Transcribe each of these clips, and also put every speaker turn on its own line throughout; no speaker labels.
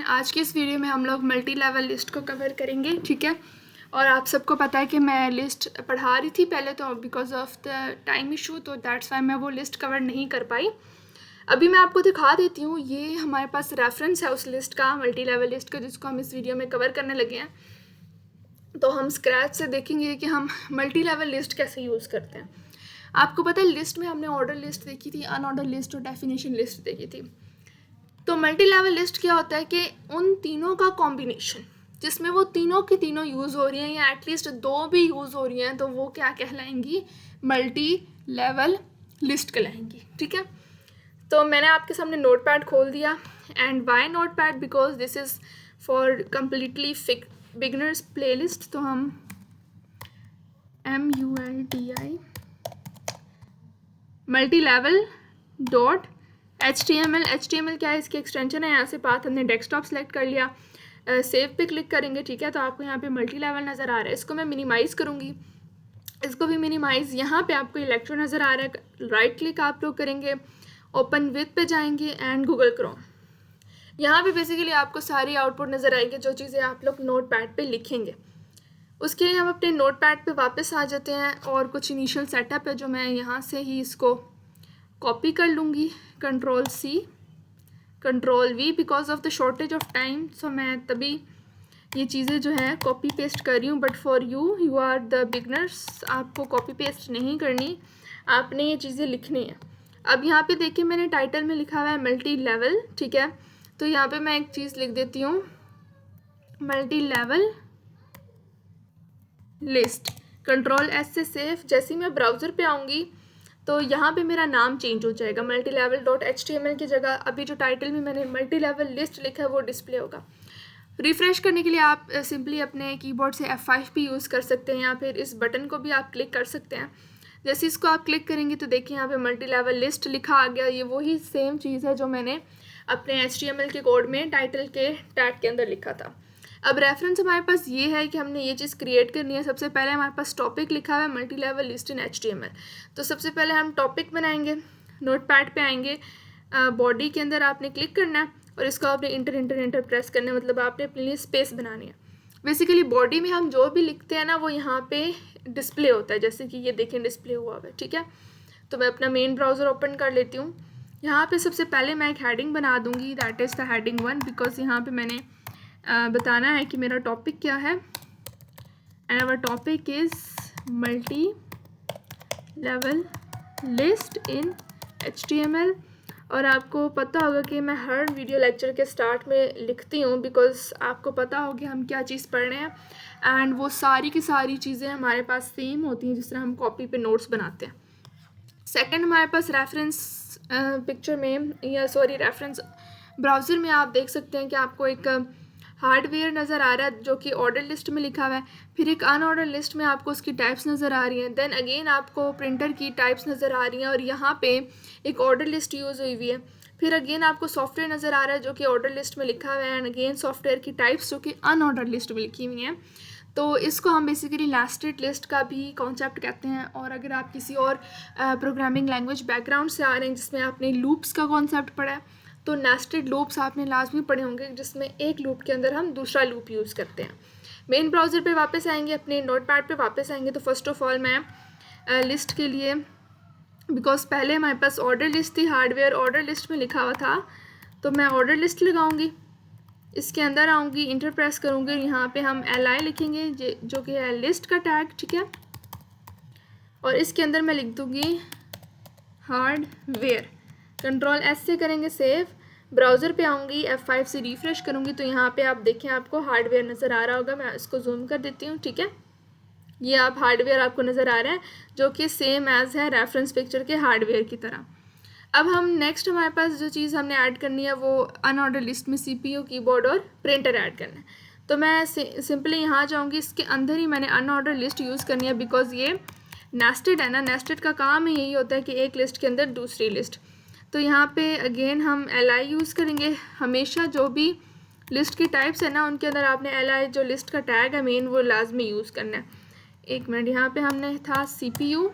आज की इस वीडियो में हम लोग मल्टी लेवल लिस्ट को कवर करेंगे, ठीक है। और आप सबको पता है कि मैं लिस्ट पढ़ा रही थी पहले, तो because of the time issue तो दैट्स वाई मैं वो लिस्ट कवर नहीं कर पाई। अभी मैं आपको दिखा देती हूँ, ये हमारे पास रेफरेंस है उस लिस्ट का, मल्टी लेवल लिस्ट का, जिसको हम इस वीडियो में कवर करने लगे हैं। तो हम स्क्रैच से देखेंगे कि हम मल्टी लेवल लिस्ट कैसे यूज़ करते हैं। आपको पता है लिस्ट में हमने ऑर्डर लिस्ट देखी थी, अनऑर्डर लिस्ट और डेफिनेशन लिस्ट देखी थी। तो मल्टी लेवल लिस्ट क्या होता है कि उन तीनों का कॉम्बिनेशन जिसमें वो तीनों की तीनों यूज़ हो रही हैं या एटलीस्ट दो भी यूज़ हो रही हैं, तो वो क्या कहलाएंगी? मल्टी लेवल लिस्ट कहलाएंगी, ठीक है। तो मैंने आपके सामने नोटपैड खोल दिया। And why notepad? Because this is for completely beginners playlist. तो हम MULTI multi level dot HTML क्या है? इसकी एक्सटेंशन है। यहाँ से पाथ हमने डेस्कटॉप सेलेक्ट कर लिया, सेव पे क्लिक करेंगे, ठीक है। तो आपको यहाँ पे मल्टी लेवल नज़र आ रहा है। इसको मैं मिनिमाइज़ करूँगी, इसको भी मिनिमाइज़। यहाँ पे आपको इलेक्ट्रो नज़र आ रहा है, राइट क्लिक आप लोग करेंगे, ओपन विथ पे जाएंगे एंड गूगल क्रोम। यहाँ पे बेसिकली आपको सारी आउटपुट नज़र आएगी जो चीज़ें आप लोग नोट पैड पर लिखेंगे। उसके लिए हम अपने नोट पैड पर वापस आ जाते हैं और कुछ इनिशियल सेटअप है जो मैं यहाँ से ही इसको कॉपी कर लूँगी, Ctrl+C Ctrl+V because of the shortage of time. So मैं तभी ये चीज़ें जो है कॉपी पेस्ट कर रही हूँ, but for you are the beginners, आपको कॉपी पेस्ट नहीं करनी, आपने ये चीज़ें लिखनी है। अब यहाँ पे देखिए मैंने टाइटल में लिखा हुआ है मल्टी लेवल, ठीक है। तो यहाँ पे मैं एक चीज़ लिख देती हूँ, मल्टी लेवल लिस्ट। Ctrl+S से सेव। जैसे ही मैं ब्राउज़र पे आऊँगी तो यहाँ पे मेरा नाम चेंज हो जाएगा, मल्टी लेवल डॉट HTML की जगह अभी जो टाइटल में मैंने मल्टी लेवल लिस्ट लिखा है वो डिस्प्ले होगा। रिफ़्रेश करने के लिए आप सिंपली अपने कीबोर्ड से F5 भी यूज़ कर सकते हैं, या फिर इस बटन को भी आप क्लिक कर सकते हैं। जैसे इसको आप क्लिक करेंगे तो देखिए यहाँ पे मल्टी लेवल लिस्ट लिखा आ गया। ये वही सेम चीज़ है जो मैंने अपने HTML के कोड में टाइटल के टैग के अंदर लिखा था। अब रेफरेंस हमारे पास ये है कि हमने ये चीज़ क्रिएट करनी है। सबसे पहले हमारे पास टॉपिक लिखा हुआ है multi level list in HTML। तो सबसे पहले हम टॉपिक बनाएंगे, नोटपैड पे आएंगे, बॉडी के अंदर आपने क्लिक करना है और इसको आपने इंटर प्रेस करना है, मतलब आपने अपने लिए स्पेस बनानी है। बेसिकली बॉडी में हम जो भी लिखते हैं ना वो यहाँ पे डिस्प्ले होता है, जैसे कि ये देखें डिस्प्ले हुआ है, ठीक है। तो मैं अपना मेन ब्राउज़र ओपन कर लेती हूँ। यहाँ पे सबसे पहले मैं एक हेडिंग बना दूँगी, that is the heading 1, because यहाँ पे मैंने बताना है कि मेरा टॉपिक क्या है। And our topic is multi level list in HTML। और आपको पता होगा कि मैं हर वीडियो लेक्चर के स्टार्ट में लिखती हूँ, बिकॉज आपको पता होगा हम क्या चीज़ पढ़ रहे हैं एंड वो सारी की सारी चीज़ें हमारे पास सेम होती हैं जिस तरह हम कॉपी पे नोट्स बनाते हैं। सेकंड हमारे पास रेफरेंस पिक्चर में या सॉरी रेफरेंस ब्राउज़र में आप देख सकते हैं कि आपको एक हार्डवेयर नज़र आ रहा है जो कि ऑर्डर लिस्ट में लिखा हुआ है। फिर एक अनऑर्डर लिस्ट में आपको उसकी टाइप्स नज़र आ रही हैं। देन अगेन आपको प्रिंटर की टाइप्स नज़र आ रही हैं और यहाँ पे एक ऑर्डर लिस्ट यूज़ हुई हुई है। फिर अगेन आपको सॉफ्टवेयर नज़र आ रहा है जो कि ऑर्डर लिस्ट में लिखा हुआ है, एंड अगेन सॉफ्टवेयर की टाइप्स जो कि अनऑर्डर लिस्ट में लिखी हुई हैं। तो इसको हम बेसिकली नेस्टेड लिस्ट का भी कॉन्सेप्ट कहते हैं। और अगर आप किसी और प्रोग्रामिंग लैंग्वेज बैकग्राउंड से आ रहे हैं जिसमें आपने लूप्स का कॉन्सेप्ट पढ़ा है, तो नेस्टेड लूप्स आपने लाजमी पढ़े होंगे, जिसमें एक लूप के अंदर हम दूसरा लूप यूज़ करते हैं। मेन ब्राउज़र पे वापस आएंगे, अपने नोटपैड पे वापस आएंगे। तो फर्स्ट ऑफ ऑल मैं लिस्ट के लिए, बिकॉज पहले हमारे पास ऑर्डर लिस्ट थी, हार्डवेयर ऑर्डर लिस्ट में लिखा हुआ था, तो मैं ऑर्डर लिस्ट लगाऊंगी। इसके अंदर आऊँगी, इंटर प्रेस करूँगी, यहाँ पे हम LI लिखेंगे जो कि है लिस्ट का टैग, ठीक है। और इसके अंदर मैं लिख दूँगी हार्डवेयर। Ctrl+S से करेंगे सेव। ब्राउज़र पे आऊँगी, F5 से रिफ़्रेश करूँगी तो यहाँ पे आप देखें आपको हार्डवेयर नज़र आ रहा होगा। मैं इसको जूम कर देती हूँ, ठीक है। ये आप हार्डवेयर आपको नज़र आ रहा है जो कि सेम एज़ है रेफरेंस पिक्चर के हार्डवेयर की तरह। अब हम नेक्स्ट हमारे पास जो चीज़ हमने ऐड करनी है वो अनऑर्डर लिस्ट में CPU, कीबोर्ड और प्रिंटर ऐड करना है। तो मैं सिंपली यहाँ जाऊँगी, इसके अंदर ही मैंने अनऑर्डर लिस्ट यूज़ करनी है, बिकॉज ये नेस्टेड है ना। नेस्टेड का काम ही यही होता है कि एक लिस्ट के अंदर दूसरी लिस्ट। तो यहाँ पे अगेन हम LI यूज़ करेंगे। हमेशा जो भी लिस्ट की टाइप्स है ना उनके अंदर आपने LI जो लिस्ट का टैग है मेन वो लाजमी यूज़ करना है। एक मिनट, यहाँ पे हमने था CPU,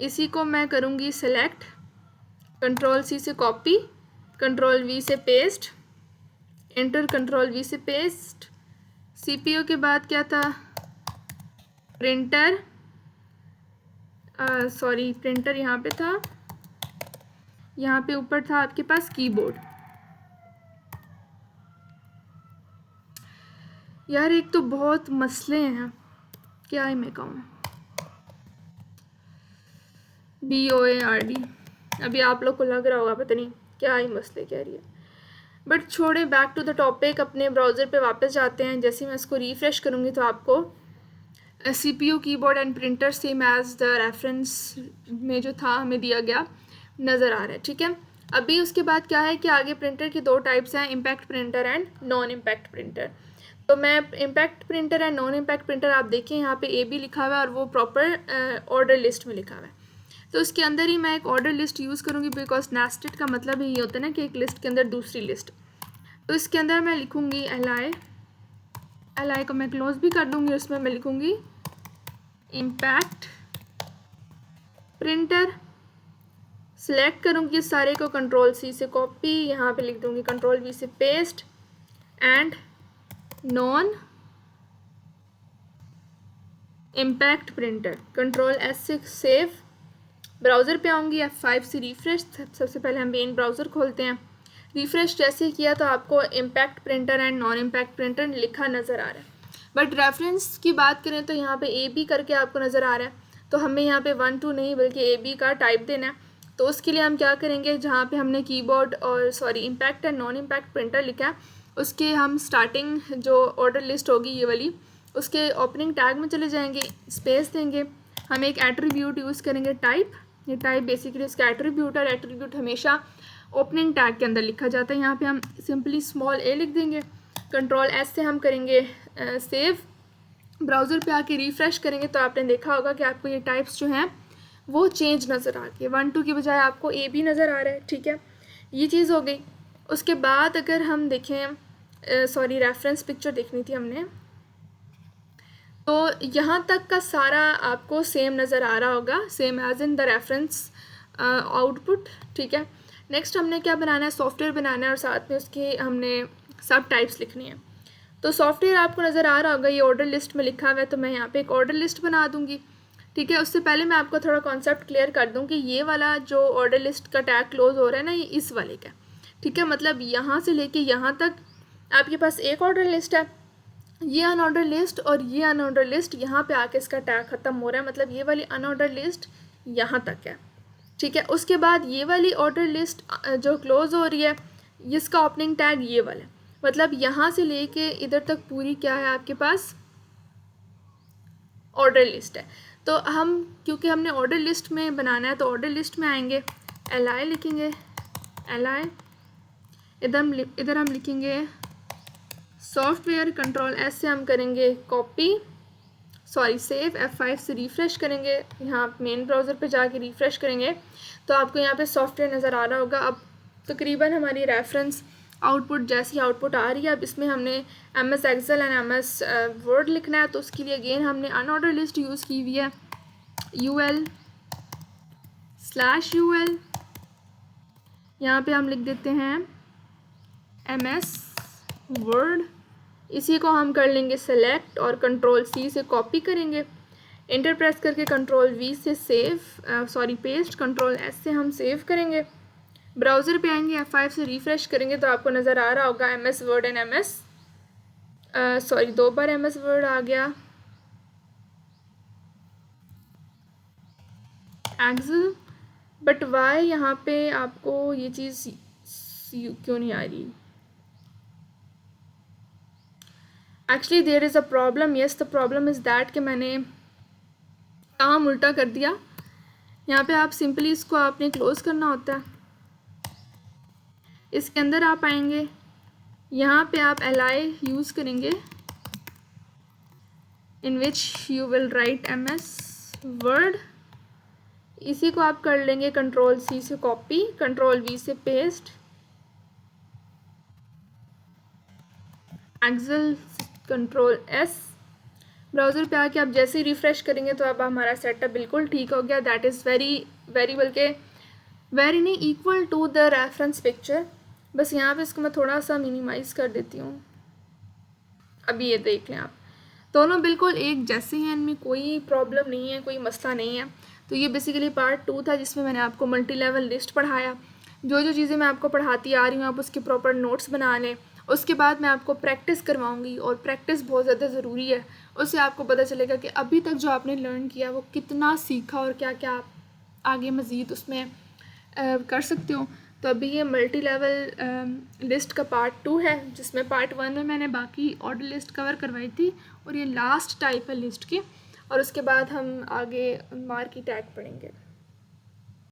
इसी को मैं करूँगी सिलेक्ट, Ctrl+C से कॉपी, Ctrl+V से पेस्ट, एंटर, कंट्रोल वी से पेस्ट। CPU के बाद क्या था, प्रिंटर, सॉरी प्रिंटर यहाँ पे था, यहाँ पे ऊपर था आपके पास कीबोर्ड। यार एक तो बहुत मसले हैं, क्या ही मैं कहूँ। BOARD, अभी आप लोग को लग रहा होगा पता नहीं क्या ही मसले कह रही है, बट छोड़े, बैक टू द टॉपिक। अपने ब्राउज़र पे वापस जाते हैं। जैसे मैं इसको रिफ़्रेश करूँगी तो आपको CPU, keyboard and printer same as the reference में जो था हमें दिया गया नज़र आ रहा है, ठीक है। अभी उसके बाद क्या है कि आगे प्रिंटर की दो टाइप्स हैं, impact printer and non impact printer. तो मैं impact printer and non impact printer, आप देखिए यहाँ पे AB लिखा हुआ है और वो प्रॉपर ऑर्डर लिस्ट में लिखा हुआ है। तो उसके अंदर ही मैं एक ऑर्डर लिस्ट यूज़ करूँगी, बिकॉज नेस्टेड का मतलब ही होता है ना कि एक लिस्ट के अंदर दूसरी लिस्ट। तो इसके अंदर मैं लिखूँगी LI को मैं क्लोज भी कर दूँगी, उसमें मैं लिखूँगी इम्पैक्ट प्रिंटर। सिलेक्ट करूँगी सारे को, कंट्रोल C से कॉपी, यहाँ पे लिख दूँगी कंट्रोल V से paste, and non impact printer, control S से सेव। ब्राउज़र पे आऊँगी, F5 से रिफ़्रेश। सबसे पहले हम मेन ब्राउज़र खोलते हैं। रिफ़्रेश जैसे किया तो आपको impact printer and non impact printer लिखा नज़र आ रहा है, बट रेफरेंस की बात करें तो यहाँ पे AB करके आपको नज़र आ रहा है। तो हमें यहाँ पे 1 2 नहीं बल्कि AB का टाइप देना है। तो उसके लिए हम क्या करेंगे, जहाँ पे हमने कीबोर्ड और impact and non impact printer लिखा है, उसके हम स्टार्टिंग जो ऑर्डर लिस्ट होगी ये वाली, उसके ओपनिंग टैग में चले जाएंगे, स्पेस देंगे, हम एक एट्रीब्यूट यूज़ करेंगे टाइप। ये टाइप बेसिकली इसका एट्रीब्यूट है। एट्रीब्यूट हमेशा ओपनिंग टैग के अंदर लिखा जाता है। यहाँ पे हम सिंपली स्मॉल a लिख देंगे, कंट्रोल S से हम करेंगे सेव। ब्राउज़र पे आके रिफ़्रेश करेंगे तो आपने देखा होगा कि आपको ये टाइप्स जो हैं वो चेंज नज़र आ गए, 1 2 की बजाय आपको AB नज़र आ रहा है, ठीक है। ये चीज़ हो गई। उसके बाद अगर हम देखें, रेफरेंस पिक्चर देखनी थी हमने, तो यहाँ तक का सारा आपको सेम नज़र आ रहा होगा, same as in the reference output, ठीक है। नेक्स्ट हमने क्या बनाना है, सॉफ्टवेयर बनाना है और साथ में उसकी हमने सब टाइप्स लिखनी है। तो सॉफ्टवेयर आपको नज़र आ रहा होगा, ये ऑर्डर लिस्ट में लिखा हुआ है, तो मैं यहाँ पे एक ऑर्डर लिस्ट बना दूँगी, ठीक है। उससे पहले मैं आपको थोड़ा कॉन्सेप्ट क्लियर कर दूँ कि ये वाला जो ऑर्डर लिस्ट का टैग क्लोज हो रहा है ना, ये इस वाले का, ठीक है। मतलब यहाँ से लेके यहाँ तक आपके पास एक ऑर्डर लिस्ट है, ये अनऑर्डर लिस्ट और ये अनऑर्डर लिस्ट यहाँ पे आके इसका टैग ख़त्म हो रहा है, मतलब ये वाली अनऑर्डर लिस्ट यहाँ तक है, ठीक है। उसके बाद ये वाली ऑर्डर लिस्ट जो क्लोज हो रही है, इसका ओपनिंग टैग ये वाला, मतलब यहाँ से लेके इधर तक पूरी क्या है आपके पास, ऑर्डर लिस्ट है। तो हम क्योंकि हमने ऑर्डर लिस्ट में बनाना है तो ऑर्डर लिस्ट में आएंगे, LI लिखेंगे, LI, इधर हम लिखेंगे सॉफ्टवेयर, कंट्रोल S से हम करेंगे कॉपी, सेव, F5 से रिफ़्रेश करेंगे, यहाँ मेन ब्राउज़र पे जाके रिफ़्रेश करेंगे तो आपको यहाँ पे सॉफ्टवेयर नज़र आ रहा होगा। अब तकरीबन हमारी रेफरेंस आउटपुट जैसी आउटपुट आ रही है, अब इसमें हमने MS Excel and MS Word लिखना है, तो उसके लिए अगेन हमने अनऑर्डर लिस्ट यूज़ की हुई है, UL/UL, यहाँ पे हम लिख देते हैं MS Word। इसी को हम कर लेंगे सेलेक्ट और कंट्रोल C से कॉपी करेंगे, एंटर प्रेस करके कंट्रोल V से सेव, पेस्ट, कंट्रोल S से हम सेव करेंगे। ब्राउज़र पे आएंगे, F5 से रिफ़्रेश करेंगे तो आपको नज़र आ रहा होगा MS Word एंड दो बार MS Word आ गया, Excel, बट वाई यहाँ पे आपको ये चीज़ क्यों नहीं आ रही। Actually there is a problem, yes the problem is that कि मैंने काम उल्टा कर दिया। यहाँ पे आप सिंपली इसको आपने क्लोज़ करना होता है, इसके अंदर आप आएंगे, यहाँ पे आप LI यूज़ करेंगे, in which you will write MS Word। इसी को आप कर लेंगे कंट्रोल C से कॉपी, कंट्रोल V से paste, Excel, control S। Browser पे आके आप जैसे ही रिफ़्रेश करेंगे तो अब हमारा सेटअप बिल्कुल ठीक हो गया। दैट इज़ वेरी नहीं equal to the reference picture. बस यहाँ पे इसको मैं थोड़ा सा मिनिमाइज़ कर देती हूँ। अभी ये देख लें आप, दोनों बिल्कुल एक जैसे हैं, इनमें कोई प्रॉब्लम नहीं है, कोई मसला नहीं है। तो ये बेसिकली पार्ट 2 था जिसमें मैंने आपको मल्टी लेवल लिस्ट पढ़ाया। जो जो चीज़ें मैं आपको पढ़ाती आ रही हूँ आप उसके प्रॉपर नोट्स बना लें। उसके बाद मैं आपको प्रैक्टिस करवाऊँगी, और प्रैक्टिस बहुत ज़्यादा ज़रूरी है। उससे आपको पता चलेगा कि अभी तक जो आपने लर्न किया वो कितना सीखा और क्या क्या आप आगे मज़ीद उसमें कर सकते हो। तो अभी ये मल्टी लेवल लिस्ट का पार्ट 2 है, जिसमें पार्ट 1 में मैंने बाकी ऑर्डर लिस्ट कवर करवाई थी, और ये लास्ट टाइप है लिस्ट की। और उसके बाद हम आगे मार्की टैग पढ़ेंगे।